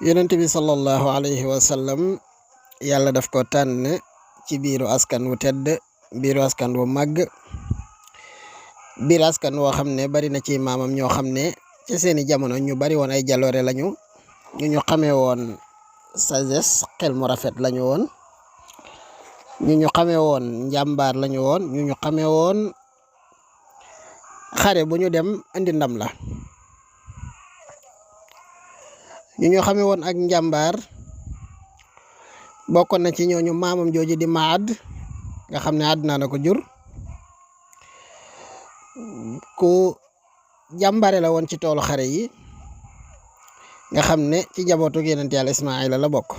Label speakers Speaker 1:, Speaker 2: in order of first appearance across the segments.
Speaker 1: yonent bi sallallahu alayhi wa sallam yàlla daf ko tànn ci biiru askan wu tedd, biiru askan wu màgg, biir askan woo xam ne bari na ci maamam ñoo xam ne ci seeni jamono ñu bari woon ay jaloore lañu, ñu xamee woon sagesse, xel mu rafet lañu woon, ñu xamee woon njàmbaar lañu woon, ñu xamee woon xare bu ñu dem indi ndam la, ñu xamee woon ak njàmbaar. bokkoon na ci ñooñu maamam jooju di Maad nga xam ne àdduna na ko jur, ku jàmbare la woon ci toolu xare yi, nga xam ne ci njabootu yonent Yàlla Ismaayila la bokk.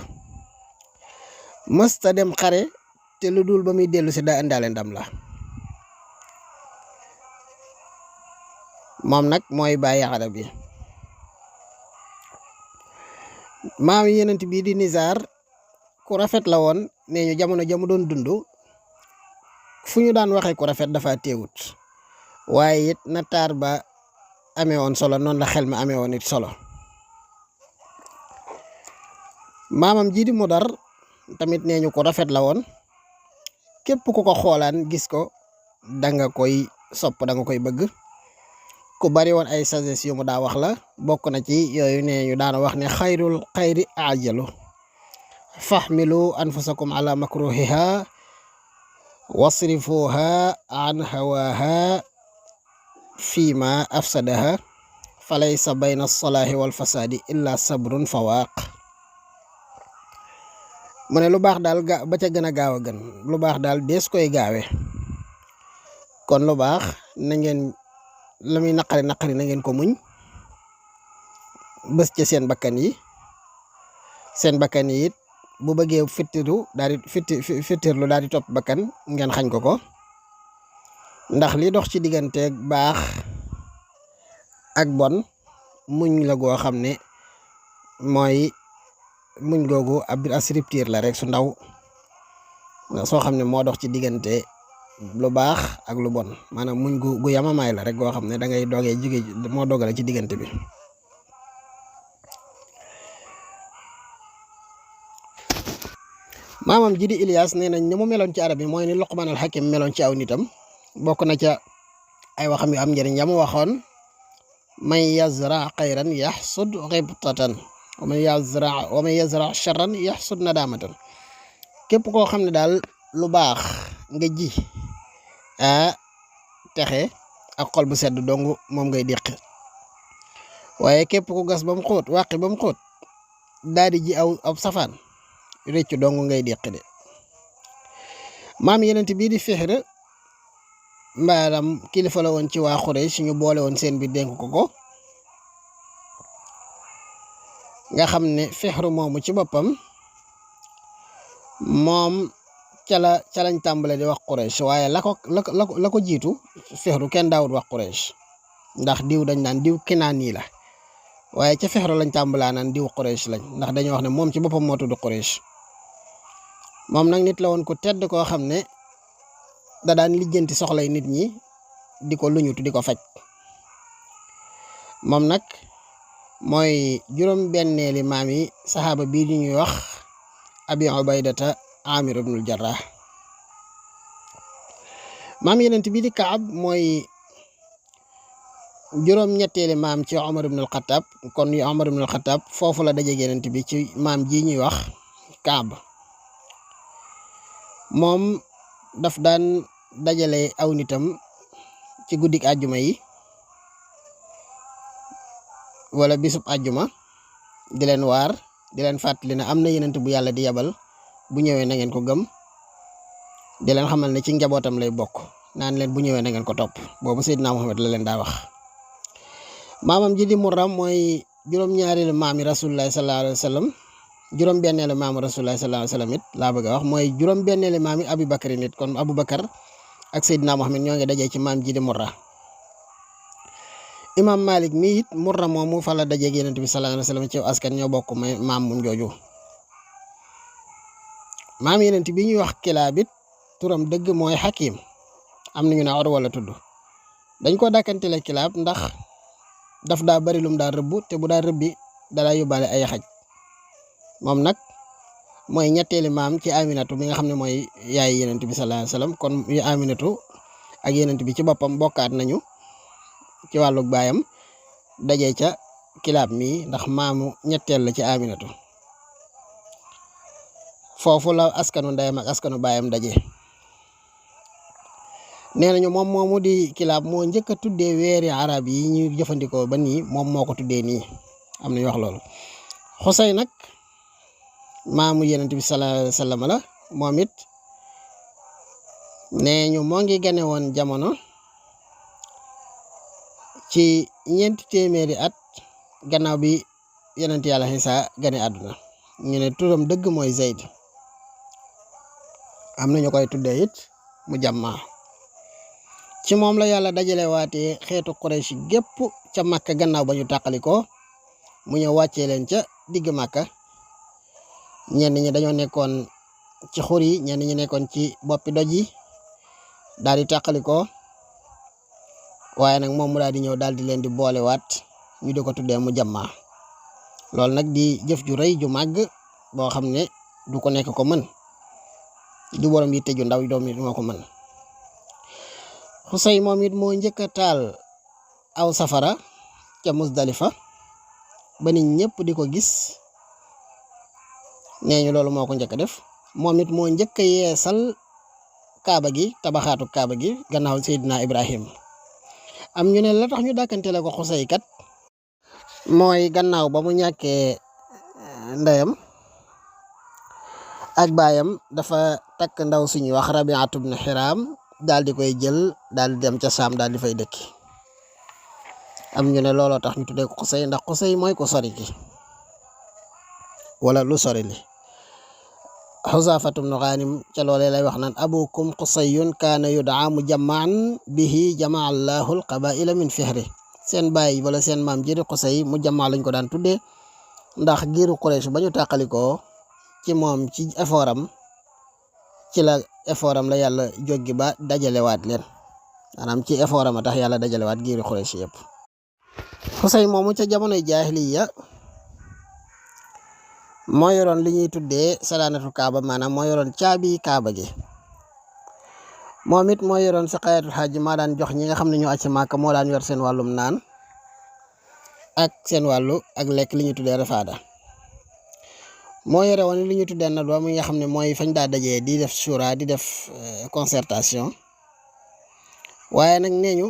Speaker 1: mësta dem xare te lu dul ba muy dellu si daa indaale ndam la. moom nag mooy bàyyi arab yi. maam yi yonent bii di Nizaar ku rafet la woon, nee ñu jamono jamu doon dund fu ñu daan waxee ku rafet dafa teewut, waaye it na taar ba amee woon solo noonu la xel ma amee woon it solo. maamam ji di Mudar tamit nee ñu ko rafet la woon, képp ku ko xoolaan gis ko danga koy sopp, danga koy bëgg. ku bari woon ay sagesse yu mu daa wax la, bokk na ci yooyu nee ñu daana wax ne xayrul xayri ajalu faxmilu anfusakum ala makruhiha wasrifuha an hawaha fima afsadaha falaysa bayna alsalaahi walfasadi illa sabrun fawaaq. mu ne lu baax daal ba ca gën a gaaw a gën, lu baax daal dees koy gaawe, kon lu baax na ngeen la muy naqari naqari na ngeen ko muñ, bës ca seen bakkan yi it bu bëggee fittirlu daal di topp bakkan ngeen xañ ko ndax li dox ci digganteeg baax ak bon muñ la goo xam ne mooy muñ googu ab rupture la rek su ndaw soo xam ne moo dox ci diggante lu baax ak lu bon, maanaam muñ gu yamamaay la rek goo xam ne da ngay doogee jóge moo dogale ci diggante bi. maamam ji di Ilias nee nañ ni mu meloon ci arab yi mooy ni Luqmaan al Hakim meloon ci aw nitam. bokk na ca ay waxam yu am njëriñ yamu waxoon: man yazra xayran yaxsud xibtatan wa man yazra charran yaxsud nadamatan. képp koo xam ne daal lu baax nga ji texe ak xol bu sedd dong moom ngay déq, waaye képp ku gas ba mu xóot wàqi ba mu xóot daal di ji aw safaan réccu dong ngay déq de. maam yenent bii di Fihr mbaaram kilifa la woon ci waa Xuraysh, ñu boole woon seen bi dénk ko nga xam ne Fihr moomu ci boppam moom ca lañ tàmbale di wax Quraysh, waaye la ko jiitu Fihru kenn daawut wax Quraysh, ndax diw dañ naan diw Kinaani la, waaye ca Fihru lañ tàmbalaa naan diw Quraysh lañ, ndax dañuy wax ne moom ci boppam moo tudd Quraysh. moom nag nit la woon ku tedd koo xam ne da daan lijjanti soxlay nit ñi di ko luñutu di ko faj. moom nag mooy juróom-benneeli maam yi saxaaba bii di ñuy wax Abi Ubaydata Amir ibnul Jarrah. maam yenent bii di Kaab mooy juróom-ñetteeli maam ci Omar ibnul Xataab, kon yu Omar ibnul Xataab foofu la daje yenent bi ci maam ji ñuy wax Kaab. moom daf daan dajale aw nitam ci guddik àjjuma yi wala bisub àjjuma di leen waar, di leen fàttali ne am na yenent bu yàlla di yabal, bu ñëwee na ngeen ko gëm, di leen xamal ne ci njabootam lay bokk, naan leen bu ñëwee na ngeen ko topp. boobu Seydina Muhammad la leen daa wax. maamam ji di Murram mooy juróom-ñaareelu maami Rasulullah sallallahu alayhi wa sallam, juróom-benneelu maamu Rasulullah sallallahu alayhi wa sallam it laa bëgg a wax, mooy juróom-benneelu maami Abu Bakar nit, kon Abu Bakar ak Seydina Muhammad ñoo ngi dajee ci maam ji di Murra. Imam Malik mi it Murra moomu fa la dajee ak Yonent bi sallallahu alayhi wa sallam ci askan ñoo bokk maam moom jooju. maam yenent bi ñuy wax Kilaab it turam dëgg mooy Hakim, am nañu ne Urwa la tudd. dañ ko dàkkantele Kilaab ndax daf daa bari lum daa rëbb, te bu daa rëbbi dalaa yóbbaale ay xaj. moom nag mooy ñetteeli maam ci Aminatu mi nga xam ne mooy yaay yenent bi sallallahu alayhi wasallam kon yu Aminatu ak yenent bi ci boppam bokkaat nañu ci wàllu baayam daje ca Kilaab mi ndax maamu ñetteel la ci Aminatu foofu la askanu ndeyam ak askanu baayam daje. nee nañu moom moomu di Kilaab moo njëkk a tuddee weeri arab yi ñu jëfandikoo ba nii moom moo ko tuddee nii am na ñu wax loolu. Xusay nag maamu yenent bi sallallahu alayhi wasallam la moom it nee ñu moo ngi gane woon jamono ci 400 at gannaaw bi yenent yàlla Isaa gane àdduna ñu ne turam dëgg mooy Zayd am na ñu koy tuddee it mu jàmmaa ci moom la yàlla dajale waatee xeetu Quraysh gépp ca Makka gannaaw ba ñu tàqalikoo mu ñëw wàccee leen ca digg Makka ñenn ñi dañoo nekkoon ci xur yi ñenn ñi nekkoon ci boppi doj yi daal di tàqalikoo waaye nag moom mu daal di ñëw daal di leen di boolewaat ñu di ko tuddee mu jàmmaa loolu nag di jëf ju rëy ju màgg boo xam ne du ko nekk ko mën du borom yi tëju ndaw doom yi moo ko mën. Xusay moom it moo njëkk a taal aw safara ca Musdalifa ba nit ñëpp di ko gis nee ñu loolu moo ko njëkk a def moom it moo njëkk a yeesal kaaba gi tabaxaatu kaaba gi gannaaw Seydina Ibrahim am ñu ne la tax ñu dàkkante la ko Xusay kat mooy gannaaw ba mu ñàkkee ndeyam ak baayam dafa takk ndaw suñuy wax Rabiatu ibn Hiram daal di koy jël daal di dem ca Saam daal di fay dëkki am ñu ne looloo tax ñu tuddee ko Xusay ndax Xusay mooy ko sori ki wala lu sori li. Xuzaafatu ibn Gaanim ca loolee lay wax naan abukum Xusayun kaana yudaa mujammaan bihi jamaa allahu alqabaila min fihri seen baay wala seen maam jëri Xusay mu jàmmaa lañ ko daan tuddee ndax giiru Quraysh ba ñu tàqalikoo ci moom ci effortam ci la effortam la yàlla jóggi ba dajalewaat leen maanaam ci effortam a tax yàlla dajalewaat giiru Quraysh yëpp. Xusay moomu ca jamonoy jaahiliya moo yoroon li ñuy tuddee salaanatu kaaba maanaam moo yoroon caabi kaaba gi moom it moo yoroon siqaayatul xaaj maa daan jox ñi nga xam ne ñu aj ci Màkka moo daan yor seen wàllum naan ak seen wàllu ak lekk li ñuy tuddee refaada moo yore woon li ñuy tuddee nadwa mi nga xam ne mooy fañ daa dajee di def shura di def concertation waaye nag nee ñu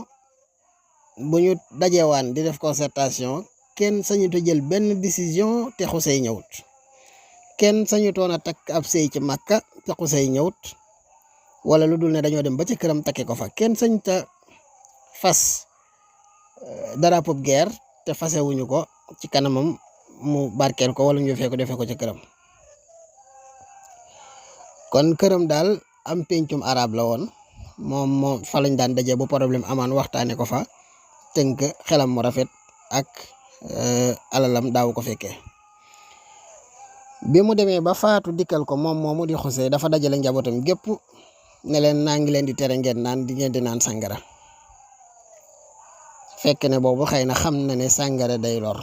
Speaker 1: bu ñu dajewaan di def concertation kenn sañu te jël benn décision te Xusay ñëwut kenn sañu toon a takk ab sëy ci Makka te Xusay ñëwut wala lu dul ne dañoo dem ba ci këram takke ko fa kenn sañ ta fas drapeau guerre te fasewuñu ko ci kanamam mu barkeel ko wala ñu fee ko defee ko ci këram kon këram daal am pencum arab la woon moom fa lañ daan daje bu problème amaan waxtaane ko fa tënk xelam mu rafet ak alalam daaw ko fekkee bi mu demee ba faatu dikkal ko moom moomu di Xusay dafa dajale njabootam gépp ne leen naa ngi leen di tere ngeen naan di ngeen di naan sàngara fekk ne boobu xëy na xam na ne sàngara day lor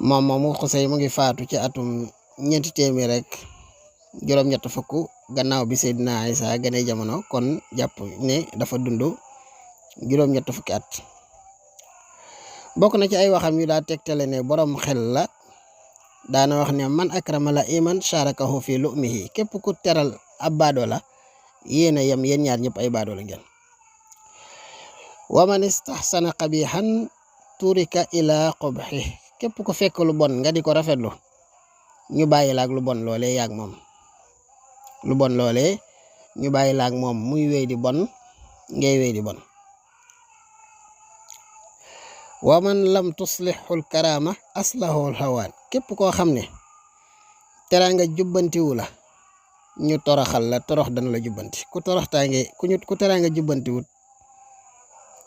Speaker 1: moom moomu Xusay mu ngi faatu ci atum 400 rek juróom-ñett fukk gannaaw bi Seydina Isa gane jamono kon jàpp ne dafa dund juróom-ñett fukki at bokk na ci ay waxam yu daa tegtale ne borom xel la daana wax ne man akrama la iman sharakahu fi lu'mihi képp ku teral ab baadoo la yéen a yem yéen ñaar ñëpp ay baadoo la ngeen wa man istahsana qabihan turika ila qubhi képp ku fekk lu bon nga di ko rafetlu ñu bàyyi laag lu bon loolee yaag moom lu bon loolee ñu bàyyi laag moom muy wéy di bon ngay wéy di bon wa man lam tuslihul karama aslahul hawaan képp koo xam ne teraanga jubbantiwu la ñu toroxal la torox dana la jubbanti ku teraanga jubbantiwut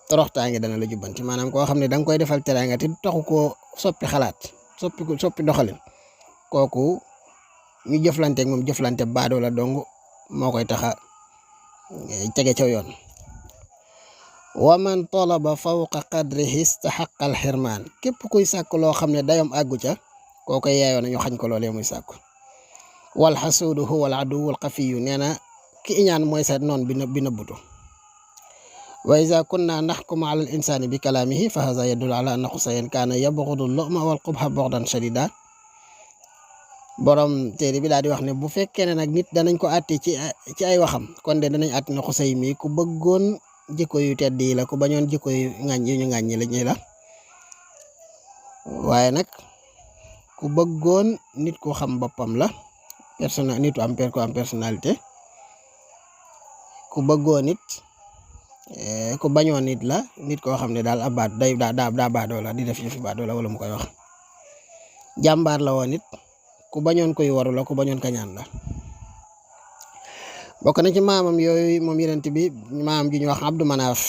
Speaker 1: toroxtaange dana la jubbanti maanaam koo xam ne da nga koy defal teraanga te taxu koo soppi xalaat soppi doxalin kooku ñu jëflanteeg moom jëflante baadoo la dong moo koy taxa tege ca yoon wa man talaba fawqa qadrihi istahaqa alxirmaan képp kuy sàkk loo xam ne dayom àggu ca kooko yeeyoo nañu xañ ko loolee muy sàkku wal xasuudu huwa al aduwwul xafiyu nee na ki iñaan mooy sa noon bi nëbbutu wa iza kunna naxkumu ala al insaani bi kalaamihi fa haza yadullu ala anna xusayan kaana yabghudu luma wal qubha bughdan shadida borom téere bi daal di wax ne bu fekkee ne nag nit danañ ko àtte ci ay waxam kon de danañ àtte ne xusay mi ku bëggoon jikko yu tedd yi la ku bañoon jikko yu ñu ŋàññi la waaye nag ku bëggoon nit ku xam boppam la nit ku am personnalité ku bëggoon nit ku bañoon nit la nit koo xam ne daal ab baat daa baadoo la di def yëfi baadoo la wala mu koy wax jàmbaar la woon nit ku bañoon koy waru la ku bañoon kañaan la bokk na ci maamam yooyu moom yonent bi maamam ji ñu wax Abdu Manaaf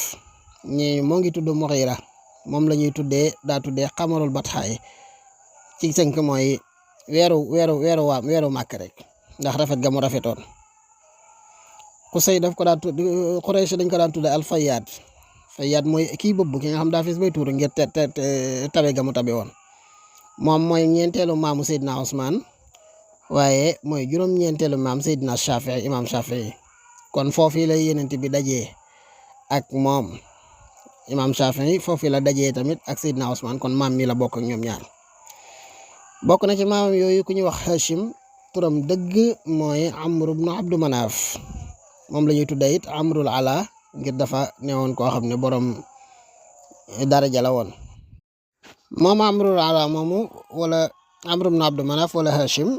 Speaker 1: ñi moo ngi tudd Mughira moom la ñuy daa tuddee xamarul batxaay ci sënk mooy weeru màkk rek ndax rafet ga mu rafetoon Xusay daf ko daan tudd Quraysh dañ ko daan tudde al Fayyad mooy kii bëbb ki nga xam daa fees bay tuuru ngir tabe ga mu tabe woon moom mooy ñeenteelu maamu Seydina Ousmane waaye mooy juróom-ñeenteelu maam Seydina Shafii imam Shafii kon foofu la yenent bi dajee ak moom imam Shafii foofu la dajee tamit ak Seydina Ousmane kon maam mi la bokk ak ñoom ñaar bokk na ci maamam yooyu ku ñuy wax Hashim turam dëgg mooy Amr ibn Abdu Manaaf moom la ñuy tuddee it Amrul Ala ngir dafa newoon koo xam ne borom daraja la woon moom Amrul Ala moomu wala Amr ibn Abdu Manaaf wala Hashim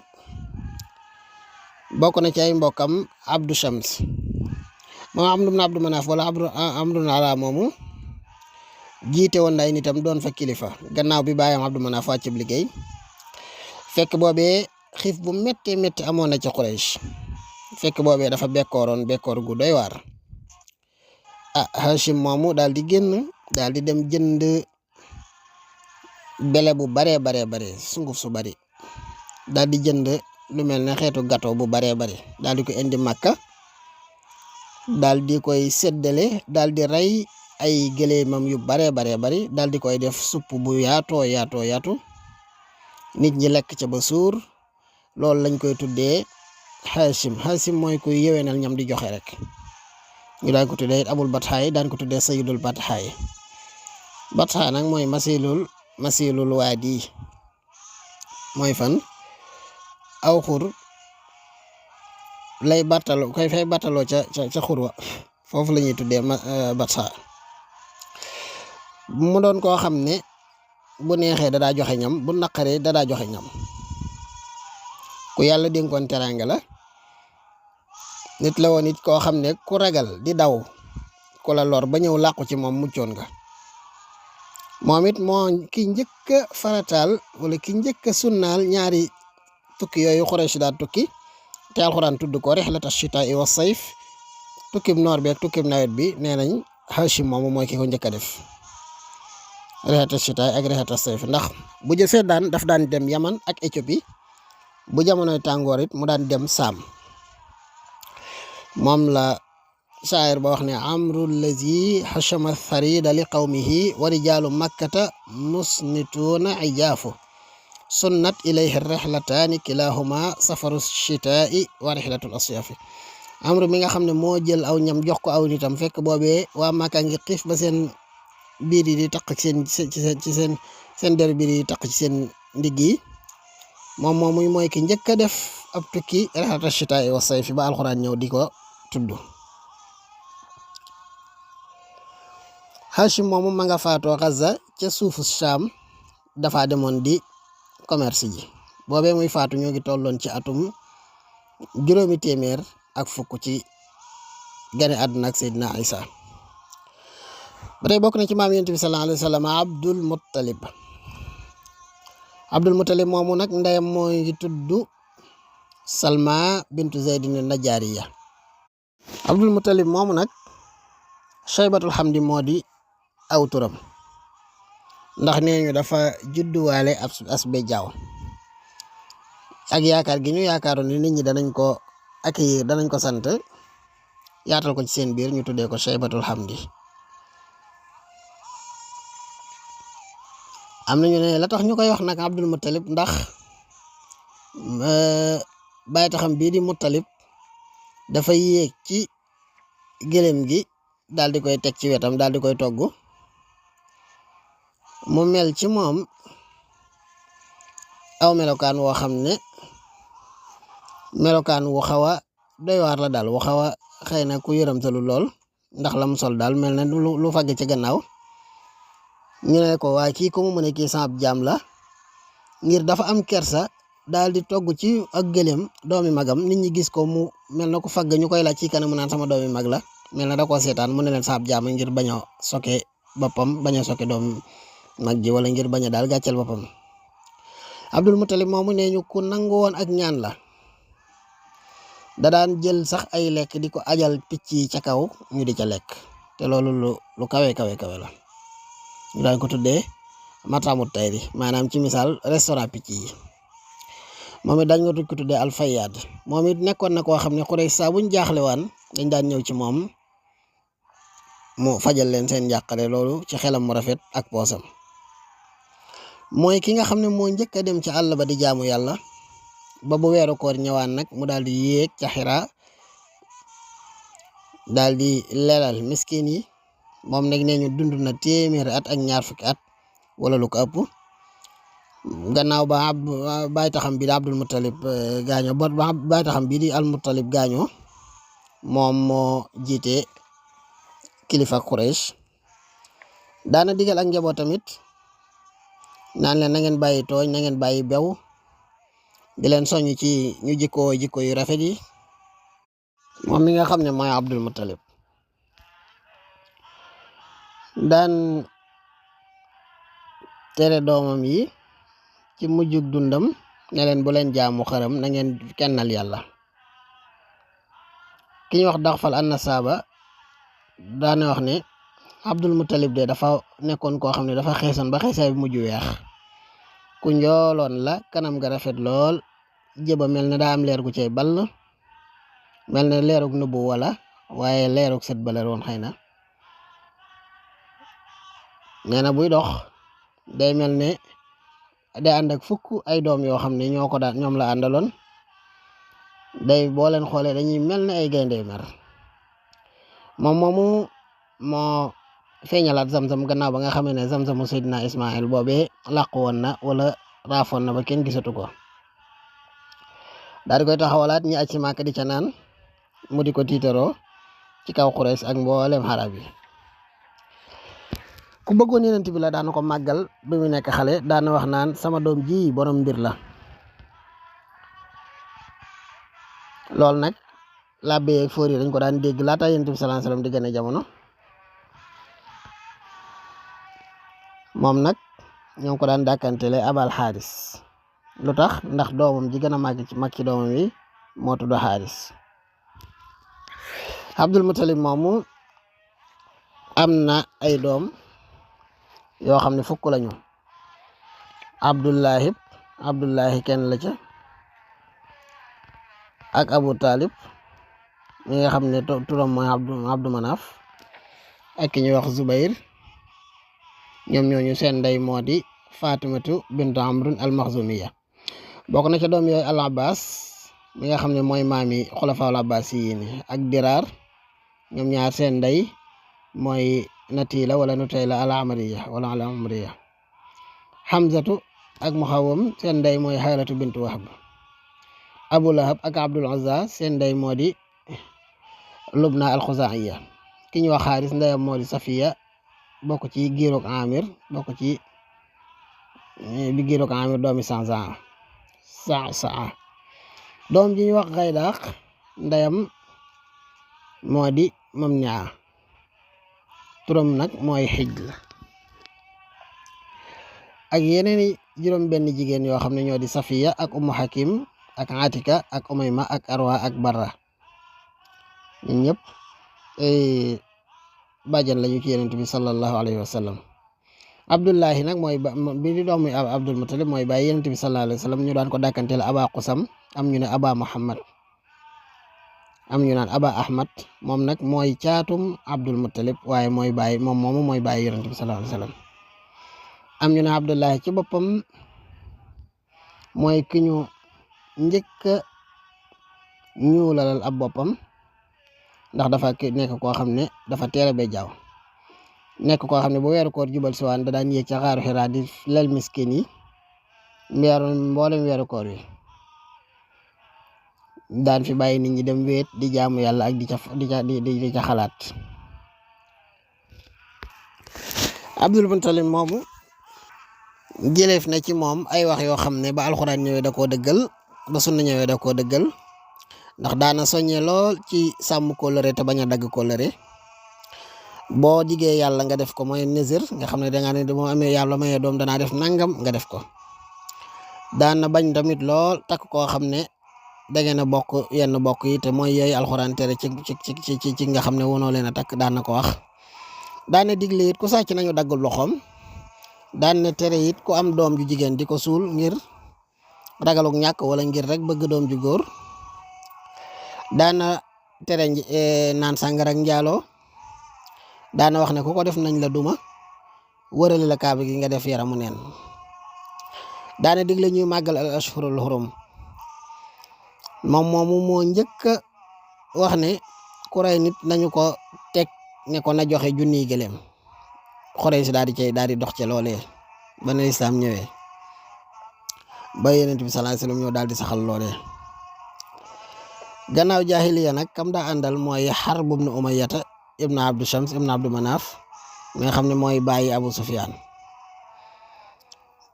Speaker 1: bokk na ci ay mbokkam Abdu Shams moom Amr ibn Abdu Manaaf wala Amrul Ala moomu jiite woon na ay nitam doon fa kilifa gannaaw bi baayam Abdu Manaaf wàccib liggéey fekk boobee xiif bu métti amoon na ci Quraysh fekk boobee dafa bekkoor gu doy waar Hashim moomu daal di génn daal di dem jënd bele bu bare sunguf su bari daal di jënd lu mel ne xeetu gâteau bu bare daal di ko indi Makka daal di koy séddale daal di rey ay gëléemam yu bare bari daal di koy def supp bu yaatu nit ñi lekk ca ba suur loolu lañ koy tuddee Hashim mooy kuy yewenal ñam di joxe rek ñu daan ko tuddee Abul Bathaay daan ko tuddee Sayyidul Bathaay Bathaa nag mooy masilul waadi mooy fan aw xur lay battaloo fay battaloo ca xurwa foofu la ñuy tuddee Bathaa mu doon koo xam ne bu neexee dadaa joxe ñam bu naqaree dadaa joxe ñam ku yàlla dénkoon teraanga la nit la woon it koo xam ne ku ragal di daw ku la lor ba ñëw làqu ci moom muccoon nga moom it moo ki njëkk a farataal wala ki njëkk a sunnaal ñaari tukki yooyu Quraysh daa tukki te alxuraan tudd ko rihlata shitaa'i wa sayf tukkib noor bi ak tukkib nawet bi nee nañ Hashim moomu mooy ki ko njëkk a def rihlata shitaa'i ak rihlata sayf ndax bu jëfee daf daan dem Yaman ak Éthiopie bu jamonoy tàngoor it mu daan dem Saam moom la shaayir ba wax ne amru lazi hashama tharida li qawmihi wa rijaalu makkata musnituuna ijaafu sunnat ilayhi rihlataani kilahuma safaru shitaa'i wa rihlatul asyafi amru mi nga xam ne moo jël aw ñam jox ko aw nitam fekk boobee waa Makka ngi xiif ba seen biir yi di taq ci seen der biir yi taq ci seen ndigg yi moom mooy ki njëkk a def ab tukki rihlata shitaa'i wa sayfi ba alxuraan ñëw di ko tudd Hashim moomu ma nga faatoo Gaza ca suufu Sham dafa demoon di commerce ji boobee muy faatu ñoo ngi tolloon ci atum 700 ak fukk ci gane àdduna ak Seydina Isa ba tey bokk na ci maam Yonent bi sallallahu alayhi wa sallam Abdul Muttalib moomu nag ndeyam moo ngi tudd Salma bintu Zaydin Najariya Abdul Muttalib moomu nag Shaybatul Hamdi moo di aw turam ndax nee ñu dafa judduwaale asbe jaaw ak yaakaar gi ñu yaakaaroon ni nit ñi danañ ko accueillir danañ ko sant yaatal ko ci seen biir ñu tuddee ko Shaybatul Hamdi am nañu ne la tax ñu koy wax nag Abdul Muttalib ndax bàyyi taxam bii di Muttalib dafa yéeg ci gëléem gi daal di koy teg ci wetam daal di koy togg mu mel ci moom aw melokaan woo xam ne melokaan wu xaw a doy waar la daal wu xaw a xëy na ku yëramtalu lool ndax la mu sol daal mel na lu fagg ci gannaaw ñu ne ko waa kii ko mu mën a kii saab jaam la ngir dafa am kersa daal di togg ci ak gëléem doomi magam nit ñi gis ko mu mel na ko fagg ñu koy laaj ci kanam mu naan sama doomi mag la mel na da koo seetaan mu ne leen saab jaam ngir bañ a soke boppam bañ a soke doomi mag ji wala ngir bañ a daal gàcceel boppam Abdul Muttalib moomu nee ñu ku nangu woon ak ñaan la da daan jël sax ay lekk di ko ajal picc yi ca kaw ñu di ca lekk te loolu lu kawe la ñu daan ko tuddee matamut tayri maanaam ci misaal restaurant picc yi moom it dañ ko tuddee alfayaad moom it nekkoon na koo xam ne Quraysh saa buñ jaaxle waan dañ daan ñëw ci moom mu fajal leen seen njàqare loolu ci xelam mu rafet ak poosam mooy ki nga xam ne moo njëkk a dem ci àll ba di jaamu yàlla ba bu weeru koor ñëwaan nag mu daal di yéeg ca Xiraa daal di leelal miskin yi moom nag nee ñu dund na téeméeri at ak ñaar fukki at wala lu ko ëpp gannaaw ba baay taxam bii di Abdul Muttalib gaañoo ba baay taxam bii di al Muttalib gaañoo moom moo jiite kilifa Quraysh daana digal ak njaboot tamit naan leen na ngeen bàyyi tooñ na ngeen bàyyi bew di leen soññ ci ñu jikko yu rafet yi moom mi nga xam ne mooy Abdul Muttalib daan tere doomam yi ci mujjug dundam ne leen bu leen jaamu xaram na ngeen kennal yàlla ki ñuy wax Daxfal an-Nasaaba daana wax ne Abdul Muttalib de dafa nekkoon koo xam ne dafa xeesoon ba xeesaay bi mujj weex ku njooloon la kanam ga rafet lool jëba mel ne daa am leer gu cay ball mel ne leerug nubu wala waaye leerug set bala woon xëy na nee na buy dox day mel ne day ànd ak fukk ay doom yoo xam ne ñoom la àndaloon day boo leen xoolee dañuy mel ne ay gaynde mer moom moomu moo feeñalaat zamzam gannaaw ba nga xamee ne zamzamu Seydina Ismaïl boobee làqu woon na wala raafoon na ba kenn gisatu ko daal di koy taxawalaat ñi aj ci Màkka di ca naan mu di ko tiitaroo ci kaw Quraysh ak mboolem xarab yi ku bëggoon Yonent bi la daana ko màggal bi mu nekk xale daana wax naan sama doom ji borom mbir la loolu nag labbe ak fóor yi dañ ko daan dégg laata Yonent bi sallallahu alayhi wasallam di gën a jamono moom nag ñoo ngi ko daan dàkkantele abal xaaris lu tax ndax doomam ji gën a mag ci doomam yi moo tudd xaaris Abdul Muttalib moomu am na ay doom yoo xam ne fukk lañu Abdullahi kenn la ca ak Abu Talib mi nga xam ne turam mooy Abdu Manaf ak ki ñuy wax Zubayr ñoom ñooñu seen ndey moo di Fatimatu bintu Amrun al-Maxzumiya bokk na ca doom yooyu al Abbas mi nga xam ne mooy maami xulafaa al Abbasiyin ak Diraar ñoom ñaar seen ndey mooy Natila wala Nutayla al Amriya wala al Amriya Hamzatu ak Muhawwam seen ndey mooy Xaylatu bintu Wahb Abu Lahab ak Abdul Uzza seen ndey moo di Lubna al Xuzaiya ki ñu wax Xaaris ndeyam moo di Safiya bokk ci giirug Amir bokk ci bi giirug Amir doomi Saa doom ji ñu wax Xaydaq ndeyam moo di Mamnia turam nag mooy Xijl ak yeneen i juróom benn jigéen yoo xam ne ñoo di Safiya ak Ummu Hakim ak Atika ak Umayma ak Arwa ak Barra ñun ñëpp bàjjan lañu ci Yonent bi sallallahu alayhi wa sallam Abdullahi nag mooy bi di doomu Abdul Muttalib mooy bàyyi Yonent bi sallallahu alayhi wa sallam ñu daan ko dàkkanteel Aba Qusam am ñu ne Aba Muhammad am ñu naan Aba Ahmad moom nag mooy caatum Abdul Muttalib waaye mooy bàyyi moom moomu mooy bàyyi Yonent bi sallallahu alayhi wa sallam am ñu ne Abdullahi ci boppam mooy ki ñu njëkk a ñuulalal ab boppam ndax dafa nekk koo xam ne dafa teel a bay jaaw nekk koo xam ne bu weeru koor jubal si waan da daan yéeg ca xaaru Xiraa di lel miskin yi mboolem weeru koor wi daan fi bàyyi nit ñi dem wéet di jaamu yàlla ak di ca xalaat. Abdul Muttalib moomu jëleef na ci moom ay wax yoo xam ne ba alxuraan ñëwee da koo dëggal ba sunna ñëwee da koo dëggal ndax daana soññee lool ci sàmm kóllëre te bañ a dagg kóllëre boo diggee yàlla nga def ko mooy nisir nga xam ne dangaa ne moo amee yàlla mayee doom danaa def nangam nga def ko. daana bañ tamit lool takk koo xam ne dangeen a bokk yenn bokk yi te mooy yooyu alxuraan tere ci nga xam ne wonoo leen a takk daan na ko wax. daan na digle it ku sàcc nañu daggul loxoom daan na tere it ku am doom ju jigéen di ko suul ngir ragaluk ñàkk wala ngir rek bëgg doom ju góor. daan na tere naan sàngara ak njaaloo daan na wax ne ku ko def nañ la duma wërale la kaaba gi nga def yaramu neen. daan na digle ñuy màggal al ashhurul hurum moom moomu moo njëkk a wax ne ku rey nit nañu ko teg ne ko na joxe junniy gëléem xorey si daal di dox ca loolee ba ne lislaam ñëwee ba Yonent bi sallallahu alayhi wasallam ñëw daal di saxal loolee. gannaaw jaahiliya nag kam daa àndal mooy Harb ibn Umayyata ibn Abdu Shams ibn Abdu Manaf mi nga xam ne mooy bàyyi Abu Sufyaan.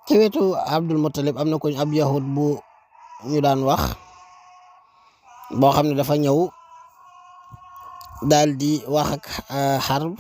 Speaker 1: ci wetu Abdul Muttalib am na ko ab yahud bu ñu daan wax boo xam ne dafa ñëw daal di wax ak Harb